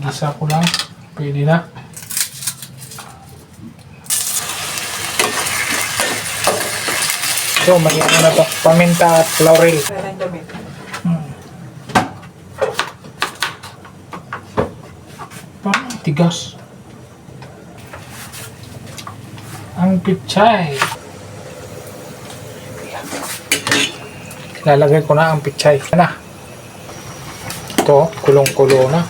Gisa ko lang. Pwede na. So, may ano na to. Paminta at laurel. Parang tigas. Ang pichay. Lalagay ko na ang pichay. Na. Ito, kulong-kulo na.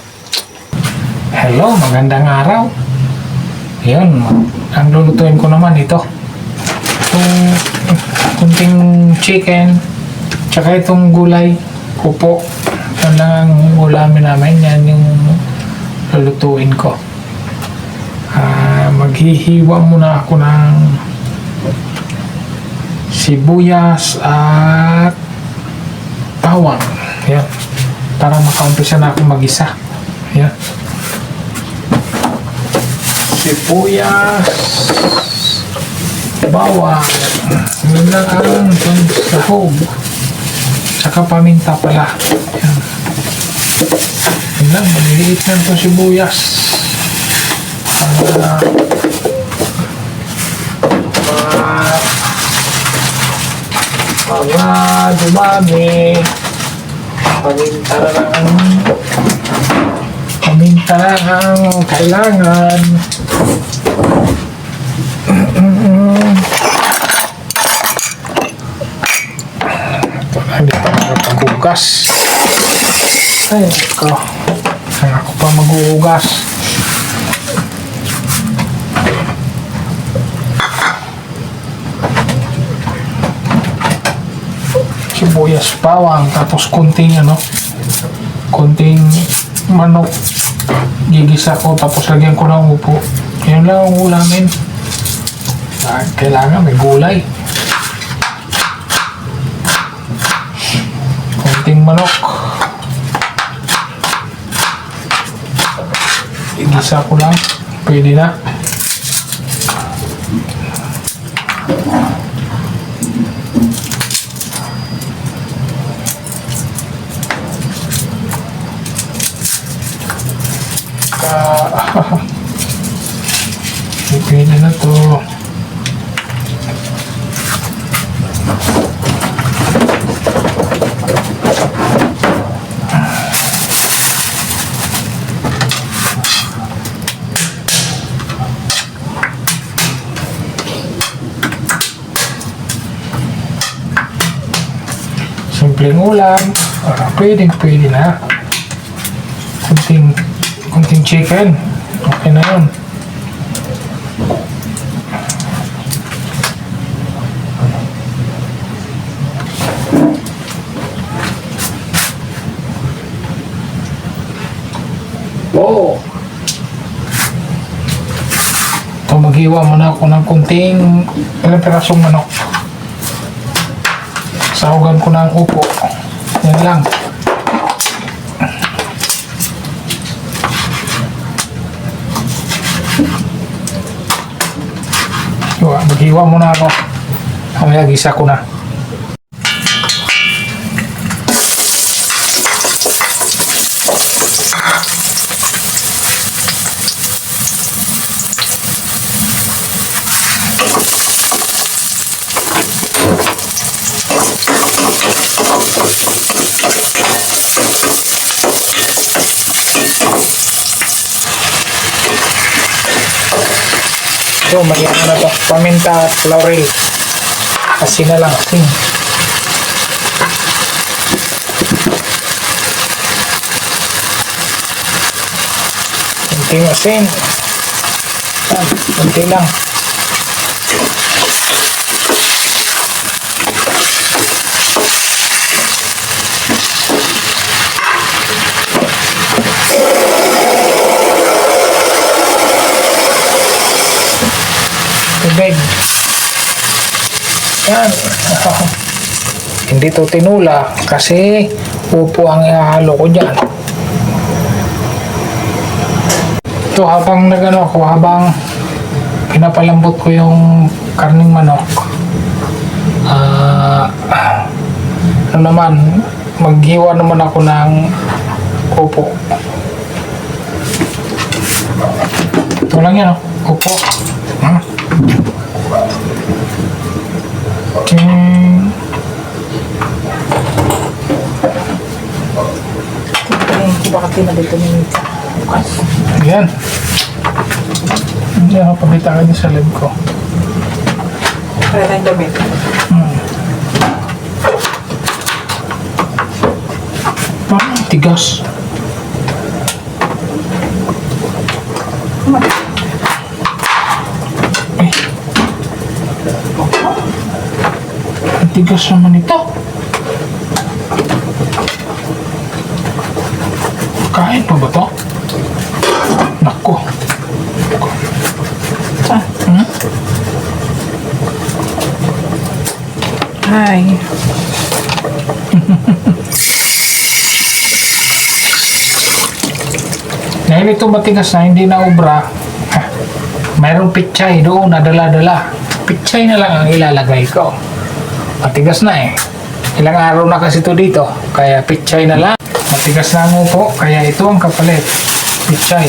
Hello, magandang araw. Ayun, ang lulutuin ko naman ito. Itong kunting chicken, tsaka itong gulay, upo. Yan lang ang ulamin namin. Yan yung lulutuin ko. Maghihiwa muna ako ng sibuyas at bawang. Yan. Para makaumpisa na ako mag-isa. Yan. Sibuyas, bawang, yun lang ang sahog, tsaka paminta pala. Yan. Yun lang, maliliit na itong sibuyas. Para dumami, paminta lang ang kailangan. Ito na, hindi pa makapaghugas. Ay, saan ako pa maghuhugas? Sibuyas, bawang, tapos kunting manok. Gigisa ko, tapos lagyan ko ng upo. Yan lang ang ulamin. Kailangan may gulay. Kunting manok. Igisa ko lang. Pwede na. Pwede na to. Simpleng ulam. Pwede na. Kunting chicken. Okay na yun. Oh. Ito, maghiwa muna ako ng kunting ilang pirasong manok. Sahugan ko ng upo. Yan lang. Maghiwa muna ako. Mamaya gisa ko na. So, may ano na to. Paminta at laurel. Asin na lang. Asin. Kunting asin. Kunti lang. Tubig. Yan. Hindi to tinula kasi upo ang ihahalo ko dyan. Ito habang habang pinapalambot ko yung karning manok, maghiwa naman ako ng upo. Ito lang yan, oh. Upo. Ting. Tingnan ko baka pinalito niya bukas. Yan. Hindi ako pabitaan niya sa lib ko. Kaya tayong damit. Tigas. Eh. Ang tigas naman ito. Kain pa ba ito? Nako. Hi. Dahil ito matigas na, hindi na ubra, mayroong pichay doon na dala-dala. Pichay na lang ang ilalagay ko. Matigas na eh. Ilang araw na kasi ito dito, kaya pichay na lang. Matigas na ang upo, kaya ito ang kapalit. Pichay.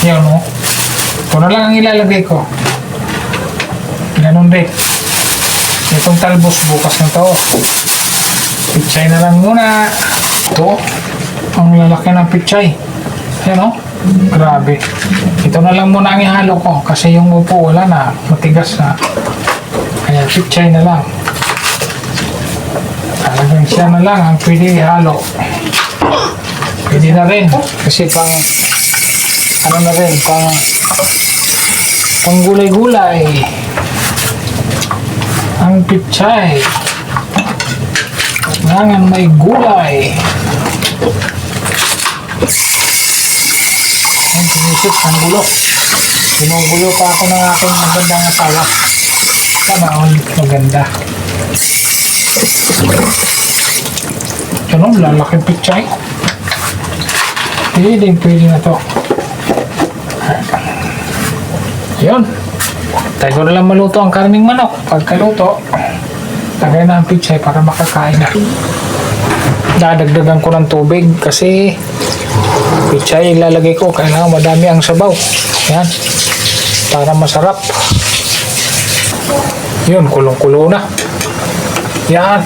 Yan o. Ito na lang ang ilalagay ko. Ganun din. Itong talbos bukas na to. Pichay na lang muna. Ito, ang lalaki ng pichay. Ayan o, grabe. Ito na lang muna ang ihalo ko kasi yung upo wala na, matigas na. Kaya pichay na lang. Talagang siya na lang ang pwede ihalo. Pwede na rin kasi pang ano na rin, pang gulay-gulay. Ang pichay. Kailangan may gulay. Ang pinisip ang gulo. Pinugulo pa ako ng aking magandang asawa. Sana ulit maganda. Ano, lalaking pichay. Pwede na to. Yun. Tayo ko na lang maluto ang karning manok. Pagkaluto, lagay na ang pichay para makakain na. Dadagdagan ko ng tubig kasi pichay ilalagay ko, kailangan madami ang sabaw. Yan, para masarap. Yun, kulong-kulo na. Yan.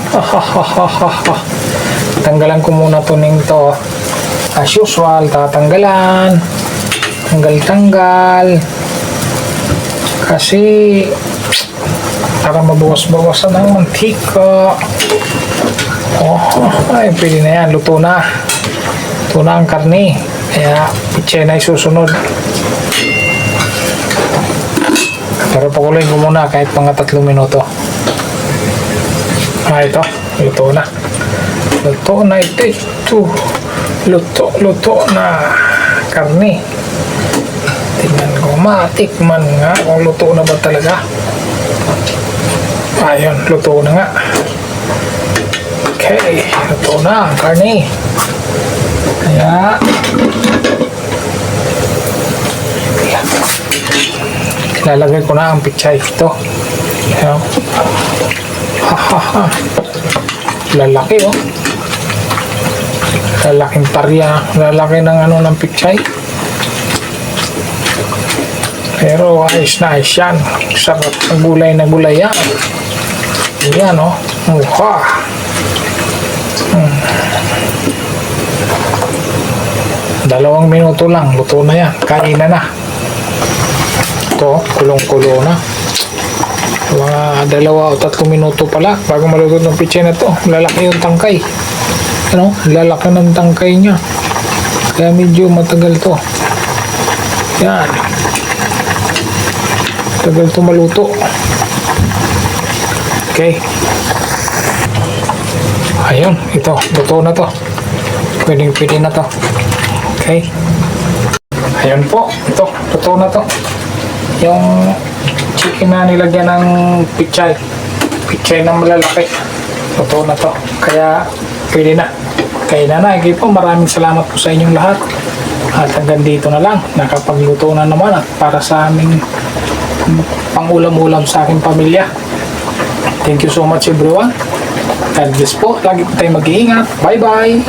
Tanggalan ko muna to nito. As usual, tatanggalan. Tanggal-tanggal. Kasi para mabawas-bawasan ang mantika. Ay, pwede na yan. Luto na. Luto na ang karne. Kaya, pichay na isusunod. Pero pakuloy ko muna kahit mga 3 minuto. Ito. Luto na. Luto na ito. Luto na. Karne. Tingnan ko. Matikman nga kung luto na ba talaga. Ayun, luto na nga. Okay, luto na ang karne. Kaya lalagay ko na ang pichay. Ito. Ayan. Lalaki oh. Lalaking parya. Lalaki ng ano ng pichay. Pero ayos na ayos yan. Sarap ang gulay na gulay yan. Yan oh. Mukha. Dalawang minuto lang, luto na yan. Kain na na. Ito, kulong-kulo na. Mga 2 o 3 minuto pala bago maluto ng pichay na to. Lalaki yung tangkay. Ano? Lalaki ng tangkay niya. Kaya medyo matagal to. Yan. Tagal to maluto. Okay. Ayun, ito. Luto na to. Pwede na to. Okay. Ayun po. Ito. Luto na to. Yung chicken na nilagyan ng pichay. Pichay na malalaki. Luto na to. Kaya pwede na. Kaya na. Okay po. Maraming salamat po sa inyong lahat. At hanggang dito na lang. Nakapagluto na naman at para sa aming pang-ulam-ulam sa aking pamilya. Thank you so much everyone. God bless po. Lagi po tayo mag-iingat. Bye-bye.